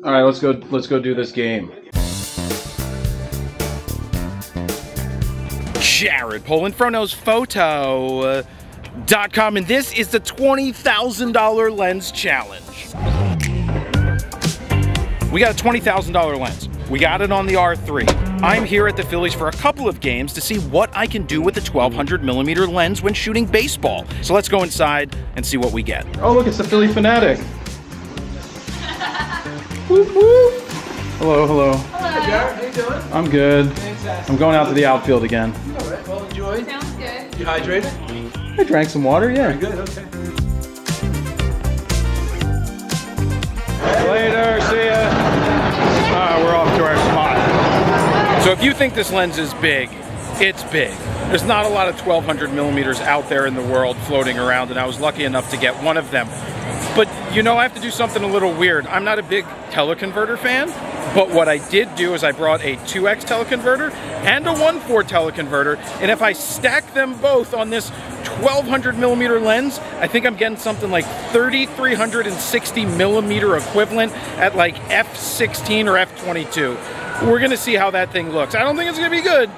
All right, let's go do this game. Jared Polin, FroKnowsPhoto.com, and this is the $20,000 lens challenge. We got a $20,000 lens. We got it on the R3. I'm here at the Phillies for a couple of games to see what I can do with the 1200mm lens when shooting baseball. So let's go inside and see what we get. Oh, look, it's the Philly Fanatic. Whoop, whoop. Hello, hello. Hello. Hey, Jared, how you doing? I'm good. Fantastic. I'm going out to the outfield again. All right, well, enjoy. Sounds good. You hydrated? I drank some water, yeah. Very good, okay. Later, see ya. We're off to our spot. So if you think this lens is big, it's big. There's not a lot of 1200mm out there in the world floating around, and I was lucky enough to get one of them. But you know, I have to do something a little weird. I'm not a big teleconverter fan, but what I did do is I brought a 2x teleconverter and a 1.4 teleconverter, and if I stack them both on this 1200mm lens, I think I'm getting something like 3360mm equivalent at like f16 or f22. We're gonna see how that thing looks. I don't think it's gonna be good,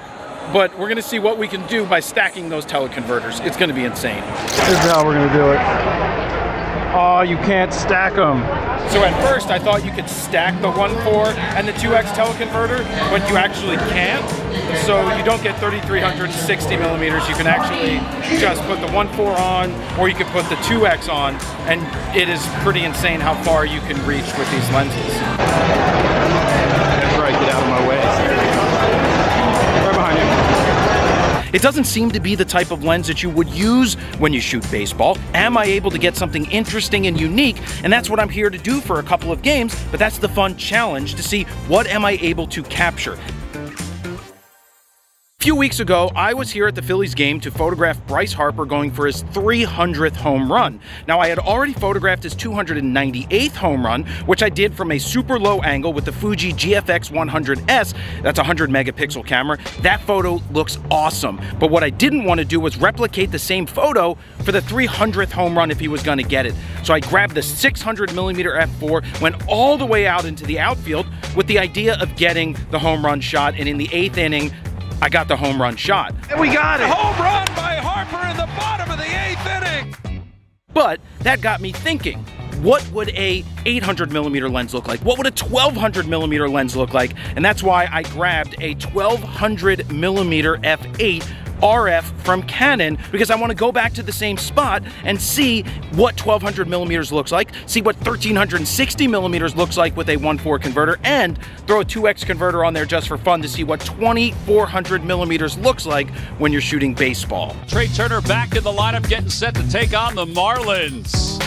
but we're gonna see what we can do by stacking those teleconverters. It's gonna be insane. This is how we're gonna do it. Oh, you can't stack them. So at first I thought you could stack the 1.4 and the 2x teleconverter, but you actually can't. So you don't get 3360mm. You can actually just put the 1.4 on, or you could put the 2x on, and it is pretty insane how far you can reach with these lenses. That's right, get out of my way. Right behind you. It doesn't seem to be the type of lens that you would use when you shoot baseball. Am I able to get something interesting and unique? And that's what I'm here to do for a couple of games, but that's the fun challenge, to see what am I able to capture. A few weeks ago, I was here at the Phillies game to photograph Bryce Harper going for his 300th home run. Now, I had already photographed his 298th home run, which I did from a super low angle with the Fuji GFX 100S. That's a 100 megapixel camera. That photo looks awesome. But what I didn't want to do was replicate the same photo for the 300th home run if he was going to get it. So I grabbed the 600mm f4, went all the way out into the outfield with the idea of getting the home run shot, and in the 8th inning, I got the home run shot. And we got it! Home run by Harper in the bottom of the 8th inning! But that got me thinking, what would a 800mm lens look like? What would a 1200mm lens look like? And that's why I grabbed a 1200mm f8 RF from Canon, because I want to go back to the same spot and see what 1200mm looks like, see what 1360mm looks like with a 1.4 converter, and throw a 2x converter on there just for fun to see what 2400mm looks like when you're shooting baseball. Trey Turner back in the lineup, getting set to take on the Marlins.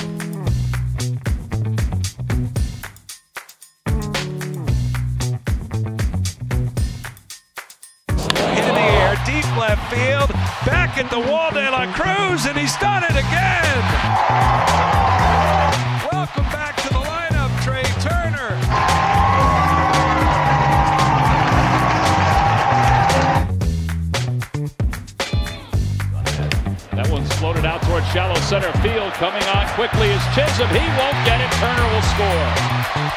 Deep left field, back at the wall, De La Cruz, and he's done it again! Welcome back to the lineup, Trey Turner. That one's floated out towards shallow center field. Coming on quickly is Chisholm. He won't get it. Turner will score.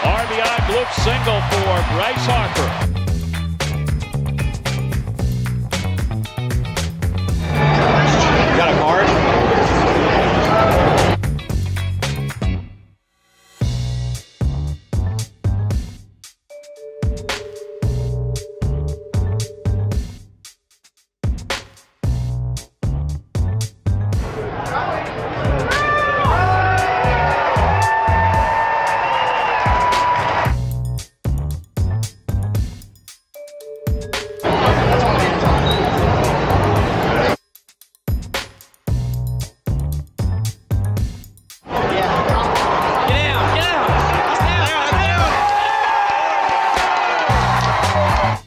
RBI bloop single for Bryce Harper. Got a card?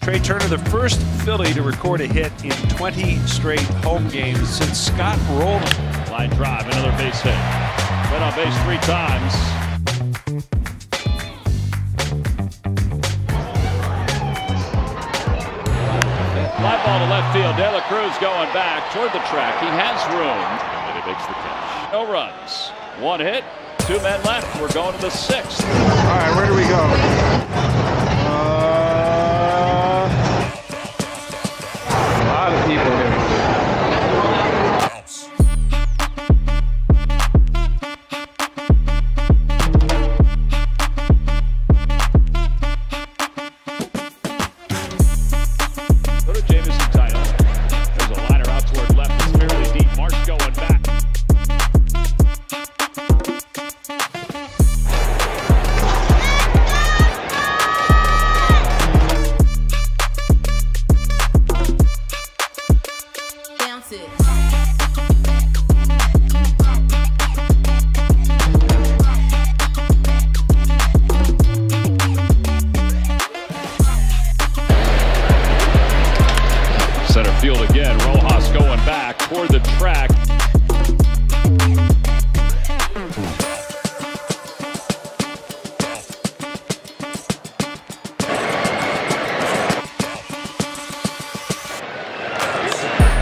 Trey Turner, the first Philly to record a hit in 20 straight home games since Scott Rowland. Line drive, another base hit. Been on base 3 times. Fly ball to left field. De La Cruz going back toward the track. He has room, and he makes the catch. No runs. 1 hit, 2 men left. We're going to the 6th. All right, where do we go? field again. Rojas going back toward the track.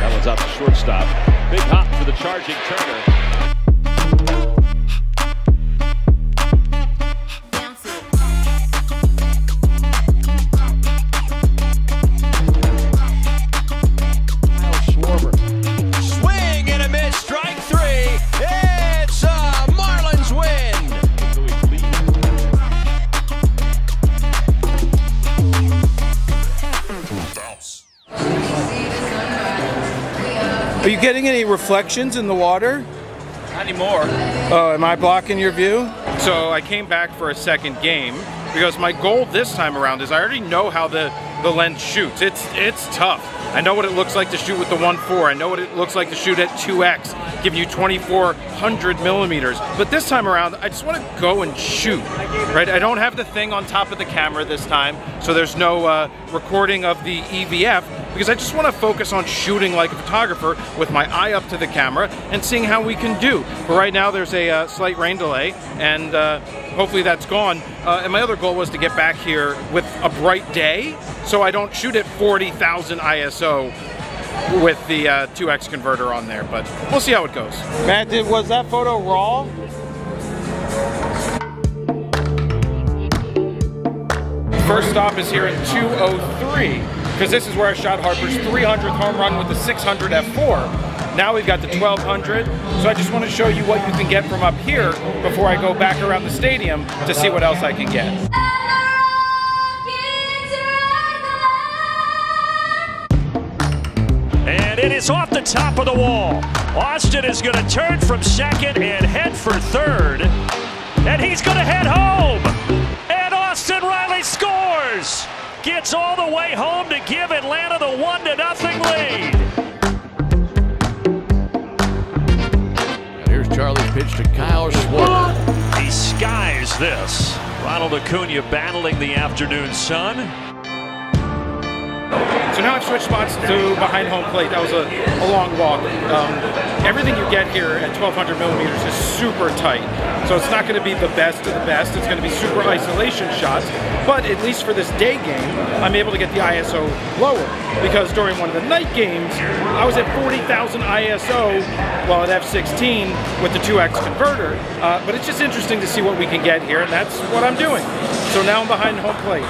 That one's out to shortstop. Big hop for the charging Turner. Are you getting any reflections in the water? Not anymore. Oh, am I blocking your view? So I came back for a second game because my goal this time around is I already know how the lens shoots. It's tough. I know what it looks like to shoot with the 1.4. I know what it looks like to shoot at 2x, give you 2400 millimeters. But this time around, I just want to go and shoot, right? I don't have the thing on top of the camera this time, so there's no recording of the EVF, because I just want to focus on shooting like a photographer with my eye up to the camera and seeing how we can do. But right now there's a slight rain delay, and hopefully that's gone. And my other goal was to get back here with a bright day, so I don't shoot at 40,000 ISO with the 2x converter on there, but we'll see how it goes. Matt, was that photo raw? First stop is here at 2:03, because this is where I shot Harper's 300th home run with the 600 f4. Now we've got the 1200, so I just want to show you what you can get from up here before I go back around the stadium to see what else I can get. And it is off the top of the wall. Austin is going to turn from second and head for third. And he's going to head home. And Austin Riley scores. Gets all the way home to give Atlanta the 1-0 lead. And here's Charlie's pitch to Kyle Schwarber. He skies this. Ronald Acuna battling the afternoon sun. So now I've switched spots to behind home plate. That was a long walk. Everything you get here at 1200 millimeters is super tight. So it's not going to be the best of the best. It's going to be super isolation shots. But at least for this day game, I'm able to get the ISO lower. Because during one of the night games, I was at 40,000 ISO, well at f16 with the 2x converter. But it's just interesting to see what we can get here, and that's what I'm doing. So now I'm behind home plate.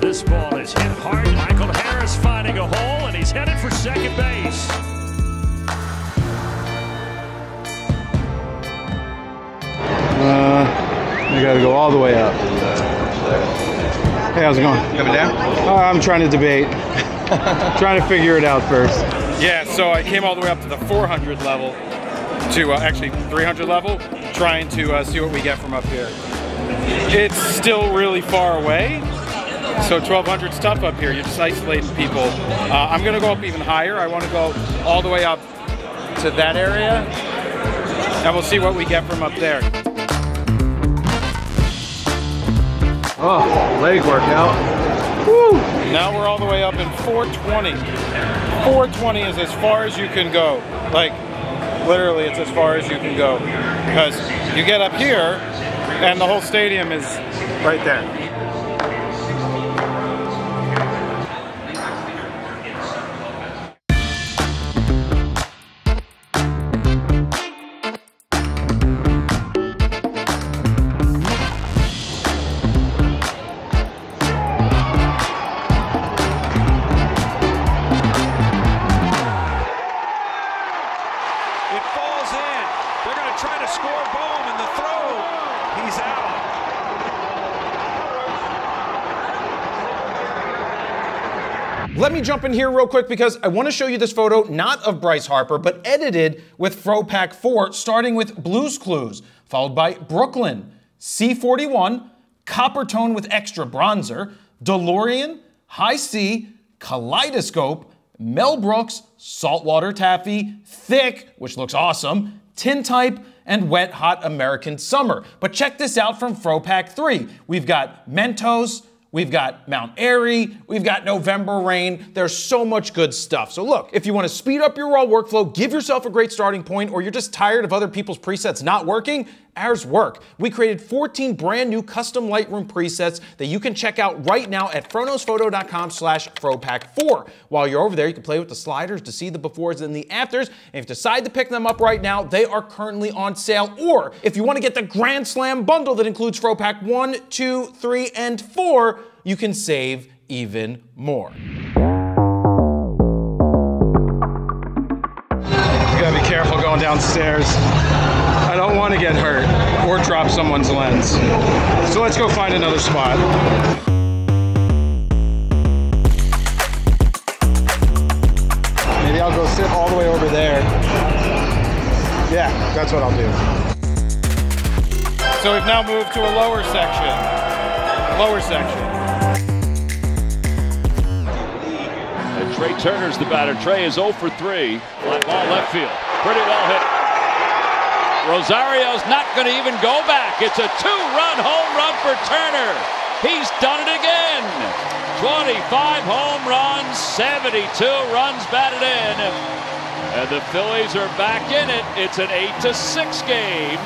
This ball is hit hard. Michael Harris finding a hole, and he's headed for second base. I gotta go all the way up. Hey, how's it going? Coming down? I'm trying to debate. Trying to figure it out first. Yeah, so I came all the way up to the 400 level, to actually 300 level, trying to see what we get from up here. It's still really far away, so 1200's tough up here. You're just isolating people. I'm gonna go up even higher. I wanna go all the way up to that area, and we'll see what we get from up there. Oh, leg workout. Woo! Now we're all the way up in 420. 420 is as far as you can go. Like, literally, it's as far as you can go. Because you get up here, and the whole stadium is right there. Trying to score Bohm, and the throw, he's out. Let me jump in here real quick because I want to show you this photo, not of Bryce Harper, but edited with FroPack 4, starting with Blue's Clues, followed by Brooklyn, C41, Copper Tone with extra bronzer, DeLorean, high C, kaleidoscope, Mel Brooks, saltwater taffy, thick, which looks awesome, tintype, and wet hot American summer. But check this out from FroPack 3. We've got Mentos, we've got Mount Airy, we've got November Rain. There's so much good stuff. So look, if you want to speed up your raw workflow, give yourself a great starting point, or you're just tired of other people's presets not working, ours work. We created 14 brand new custom Lightroom presets that you can check out right now at FroKnowsPhoto.com/FroPack4. While you're over there, you can play with the sliders to see the befores and the afters. And if you decide to pick them up right now, they are currently on sale. Or if you want to get the Grand Slam bundle that includes FroPack 1, 2, 3, and 4, you can save even more. You gotta be careful going downstairs. I don't want to get hurt or drop someone's lens. So let's go find another spot. Maybe I'll go sit all the way over there. Yeah, that's what I'll do. So we've now moved to a lower section. Lower section. And Trey Turner's the batter. Trey is 0 for 3. Fly ball left field. Pretty well hit. Rosario's not going to even go back. It's a 2-run home run for Turner. He's done it again. 25 home runs, 72 runs batted in. And the Phillies are back in it. It's an 8-6 game.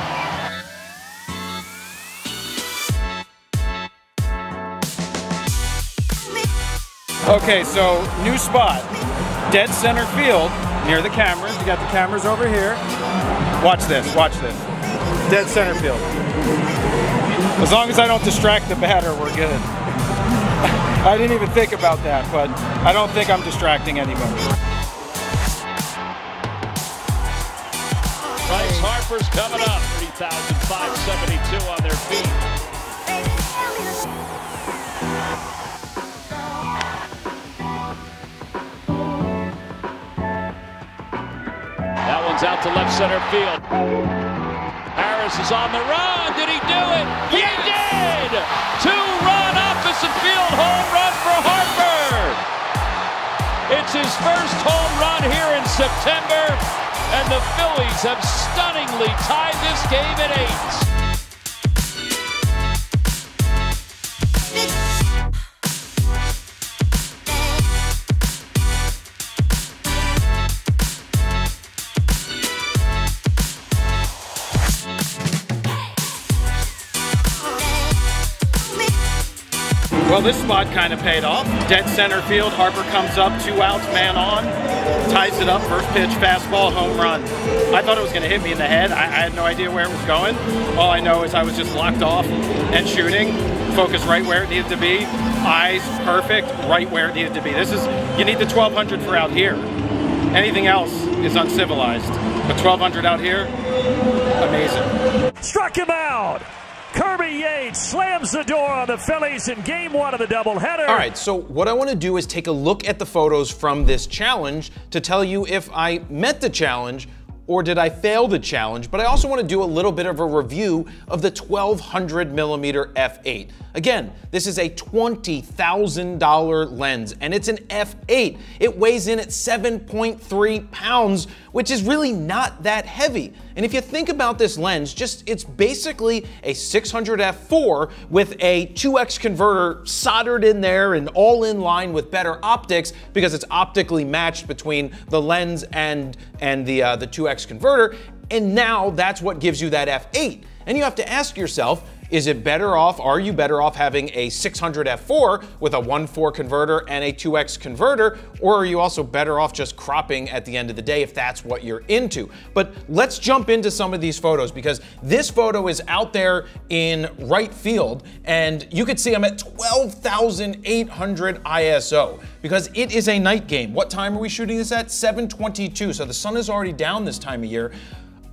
Okay, so new spot. Dead center field near the cameras. You got the cameras over here. Watch this, watch this. Dead center field. As long as I don't distract the batter, we're good. I didn't even think about that, but I don't think I'm distracting anybody. Bryce Harper's coming up. 30,572 on their feet. That one's out to left center field. Harris is on the run. Did he do it? He did! 2-run opposite field home run for Harper. It's his first home run here in September, and the Phillies have stunningly tied this game at 8. Well, this spot kind of paid off. Dead center field, Harper comes up, 2 outs, man on, ties it up, first pitch, fastball, home run. I thought it was going to hit me in the head. I had no idea where it was going. All I know is I was just locked off and shooting, focus right where it needed to be, eyes perfect, right where it needed to be. This is, you need the 1200 for out here. Anything else is uncivilized, but 1200 out here, amazing. Struck him out. Kirby Yates slams the door on the Phillies in game 1 of the doubleheader. All right, so what I want to do is take a look at the photos from this challenge to tell you if I met the challenge or did I fail the challenge, but I also want to do a little bit of a review of the 1200mm f8. Again, this is a $20,000 lens, and it's an f8. It weighs in at 7.3 pounds, which is really not that heavy. And if you think about this lens, it's basically a 600 f4 with a 2x converter soldered in there and all in line with better optics because it's optically matched between the lens and the 2x converter. And now that's what gives you that f8. And you have to ask yourself, is it better off, are you better off having a 600 f4 with a 1.4 converter and a 2x converter, or are you also better off just cropping at the end of the day if that's what you're into? But let's jump into some of these photos because this photo is out there in right field and you could see I'm at 12,800 ISO because it is a night game. What time are we shooting this at? 7:22, so the sun is already down this time of year.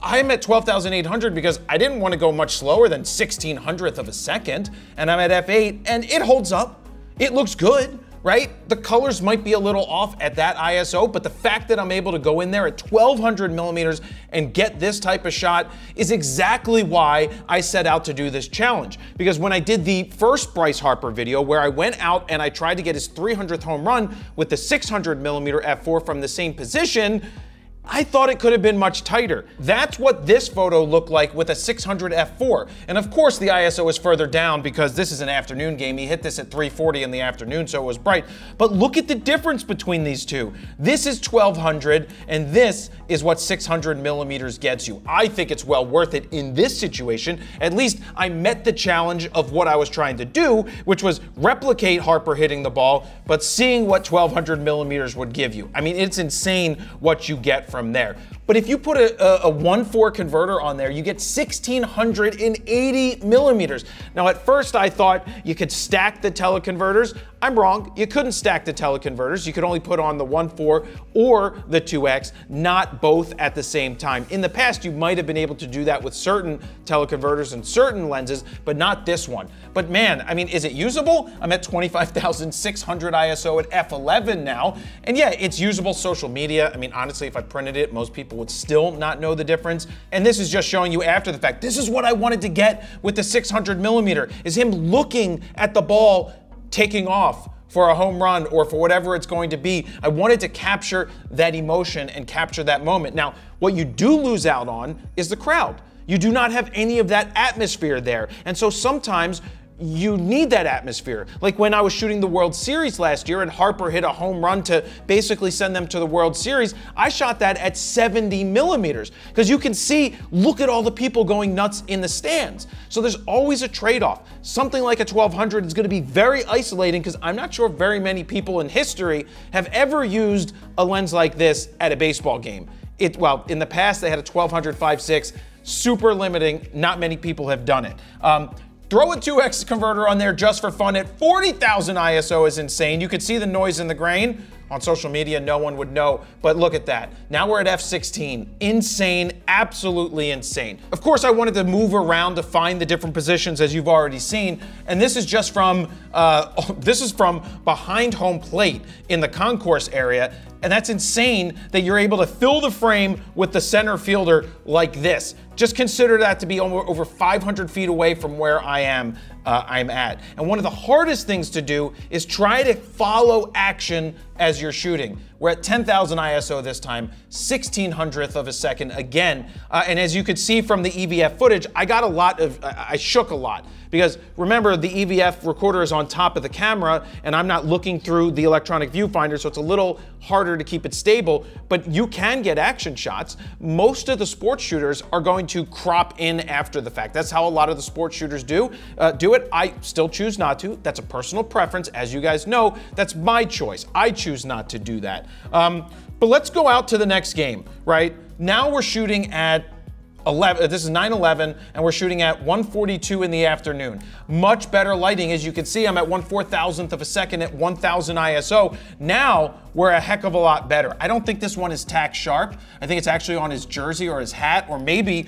I'm at 12,800 because I didn't want to go much slower than 1/1600th of a second, and I'm at f8, and it holds up. It looks good. right? The colors might be a little off at that ISO, but the fact that I'm able to go in there at 1200 millimeters and get this type of shot is exactly why I set out to do this challenge. Because when I did the first Bryce Harper video where I went out and I tried to get his 300th home run with the 600 millimeter f4 from the same position, I thought it could have been much tighter. That's what this photo looked like with a 600 f4. And of course the ISO is further down because this is an afternoon game. He hit this at 340 in the afternoon, so it was bright. But look at the difference between these two. This is 1200 and this is what 600 millimeters gets you. I think it's well worth it in this situation. At least I met the challenge of what I was trying to do, which was replicate Harper hitting the ball, but seeing what 1200 millimeters would give you. I mean, it's insane what you get from there. But if you put a 1.4 converter on there, you get 1680 millimeters. Now at first I thought you could stack the teleconverters. I'm wrong, you couldn't stack the teleconverters. You could only put on the 1.4 or the 2X, not both at the same time. In the past, you might have been able to do that with certain teleconverters and certain lenses, but not this one. But man, I mean, is it usable? I'm at 25,600 ISO at f11 now. And yeah, it's usable social media. I mean, honestly, if I printed it, most people would still not know the difference. And this is just showing you after the fact. This is what I wanted to get with the 600 millimeter, is him looking at the ball taking off for a home run or for whatever it's going to be. I wanted to capture that emotion and capture that moment. Now, what you do lose out on is the crowd. You do not have any of that atmosphere there. And so sometimes you need that atmosphere. Like when I was shooting the World Series last year and Harper hit a home run to basically send them to the World Series, I shot that at 70 millimeters because you can see, look at all the people going nuts in the stands. So there's always a trade-off. Something like a 1200 is going to be very isolating because I'm not sure very many people in history have ever used a lens like this at a baseball game. Well, in the past they had a 1200 5.6, super limiting, not many people have done it. Throw a 2X converter on there just for fun at 40,000 ISO is insane. You could see the noise in the grain. On social media, no one would know, but look at that. Now we're at f16. Insane, absolutely insane. Of course, I wanted to move around to find the different positions as you've already seen, and this is just from, behind home plate in the concourse area, and that's insane that you're able to fill the frame with the center fielder like this. Just consider that to be over 500 feet away from where I'm at. And one of the hardest things to do is try to follow action as you're shooting. We're at 10,000 ISO this time, 1600th of a second again. And as you could see from the EVF footage, I shook a lot. Because remember, the EVF recorder is on top of the camera and I'm not looking through the electronic viewfinder, so it's a little harder to keep it stable, but you can get action shots. Most of the sports shooters are going to crop in after the fact. That's how a lot of the sports shooters do it. I still choose not to. That's a personal preference. As you guys know, that's my choice. I choose not to do that. But let's go out to the next game, right? Now we're shooting at 11, this is 9/11, and we're shooting at 1:42 in the afternoon. Much better lighting. As you can see, I'm at 1/4000th of a second at 1000 ISO. Now we're a heck of a lot better. I don't think this one is tack sharp. I think it's actually on his jersey or his hat, or maybe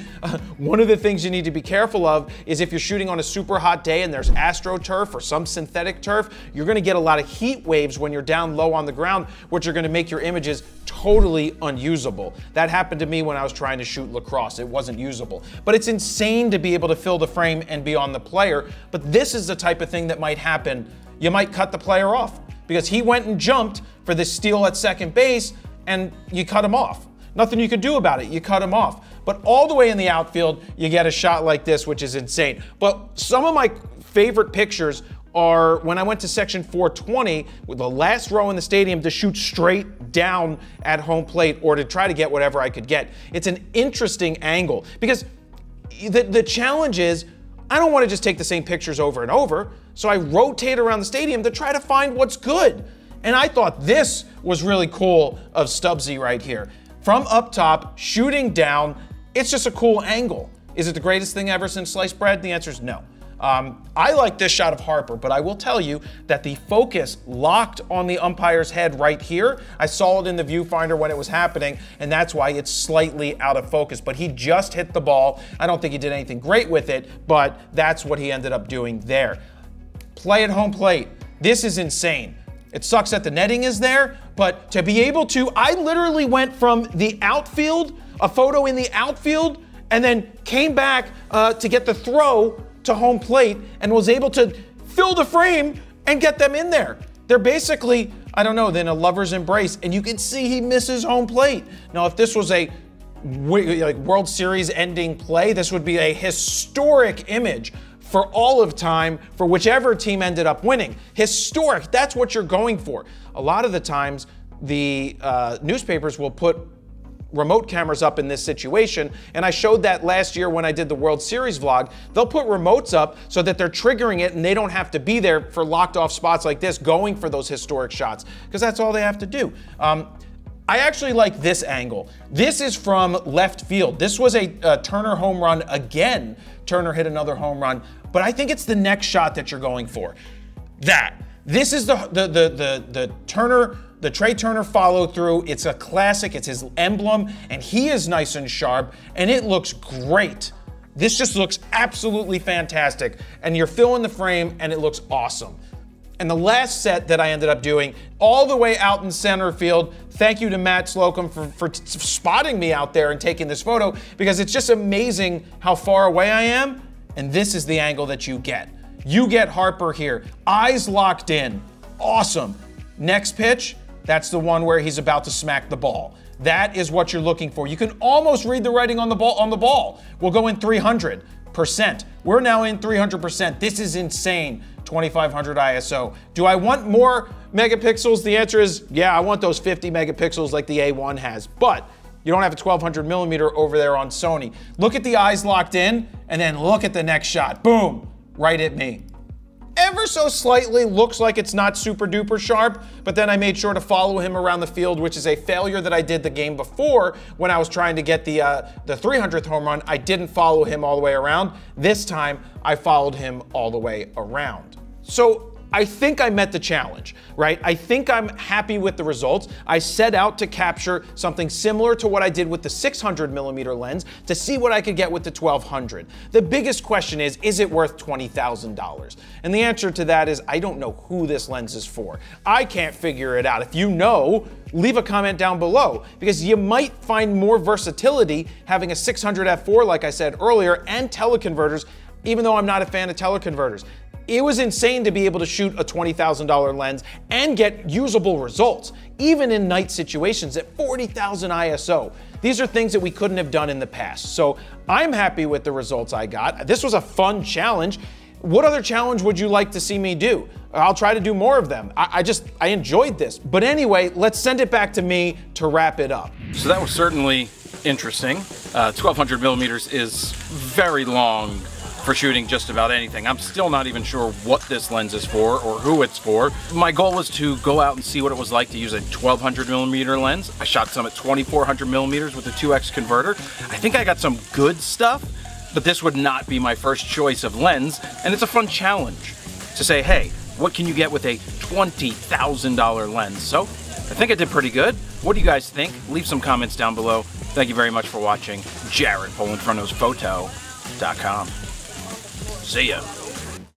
one of the things you need to be careful of is if you're shooting on a super hot day and there's AstroTurf or some synthetic turf, you're gonna get a lot of heat waves when you're down low on the ground, which are gonna make your images totally unusable. That happened to me when I was trying to shoot lacrosse. It wasn't usable. But it's insane to be able to fill the frame and be on the player. But this is the type of thing that might happen. You might cut the player off because he went and jumped for this steal at second base and you cut him off. Nothing you could do about it. You cut him off. But all the way in the outfield, you get a shot like this, which is insane. But some of my favorite pictures are when I went to section 420 with the last row in the stadium to shoot straight down at home plate or to try to get whatever I could get. It's an interesting angle because the challenge is I don't want to just take the same pictures over and over, so I rotate around the stadium to try to find what's good. And I thought this was really cool of Stubbsy right here. From up top, shooting down, it's just a cool angle. Is it the greatest thing ever since sliced bread? The answer is no. I like this shot of Harper, but I will tell you that the focus locked on the umpire's head right here. I saw it in the viewfinder when it was happening, and that's why it's slightly out of focus. But he just hit the ball. I don't think he did anything great with it, but that's what he ended up doing there. Play at home plate. This is insane. It sucks that the netting is there, but to be able to, I literally went from the outfield, a photo in the outfield, and then came back to get the throw to home plate and was able to fill the frame and get them in there. They're basically, I don't know, then a lover's embrace, and you can see he misses home plate. Now, if this was a like World Series ending play, this would be a historic image for all of time for whichever team ended up winning. Historic, that's what you're going for. A lot of the times, the newspapers will put remote cameras up in this situation, and I showed that last year when I did the World Series vlog. They'll put remotes up so that they're triggering it and they don't have to be there for locked off spots like this going for those historic shots, because that's all they have to do. I actually like this angle. This is from left field. This was a Turner home run again. Turner hit another home run, but I think it's the next shot that you're going for. This is the Turner, the Trey Turner follow through. It's a classic, it's his emblem, and he is nice and sharp, and it looks great. This just looks absolutely fantastic, and you're filling the frame, and it looks awesome. And the last set that I ended up doing, all the way out in center field, thank you to Matt Slocum for spotting me out there and taking this photo, because it's just amazing how far away I am, and this is the angle that you get. You get Harper here, eyes locked in, awesome. Next pitch, that's the one where he's about to smack the ball. That is what you're looking for. You can almost read the writing on the ball. We'll go in 300%. We're now in 300%. This is insane. 2500 ISO. Do I want more megapixels? The answer is, yeah, I want those 50 megapixels like the A1 has, but you don't have a 1200 millimeter over there on Sony. Look at the eyes locked in, and then look at the next shot. Boom, right at me. Ever so slightly looks like it's not super duper sharp, but then I made sure to follow him around the field, which is a failure that I did the game before when I was trying to get the 300th home run. I didn't follow him all the way around. This time, I followed him all the way around. So I think I met the challenge, right? I think I'm happy with the results. I set out to capture something similar to what I did with the 600 millimeter lens to see what I could get with the 1200. The biggest question is it worth $20,000? And the answer to that is, I don't know who this lens is for. I can't figure it out. If you know, leave a comment down below, because you might find more versatility having a 600 f4, like I said earlier, and teleconverters, even though I'm not a fan of teleconverters. It was insane to be able to shoot a $20,000 lens and get usable results, even in night situations at 40,000 ISO. These are things that we couldn't have done in the past. So I'm happy with the results I got. This was a fun challenge. What other challenge would you like to see me do? I'll try to do more of them. I enjoyed this. But anyway, let's send it back to me to wrap it up. So that was certainly interesting. 1200 millimeters is very long for shooting just about anything. I'm still not even sure what this lens is for or who it's for. My goal was to go out and see what it was like to use a 1200 millimeter lens. I shot some at 2400 millimeters with a 2x converter. I think I got some good stuff, but this would not be my first choice of lens, and it's a fun challenge to say, hey, what can you get with a $20,000 lens? So I think I did pretty good. What do you guys think? Leave some comments down below. Thank you very much for watching. Jared, Polin, FroKnowsPhoto.com. See ya.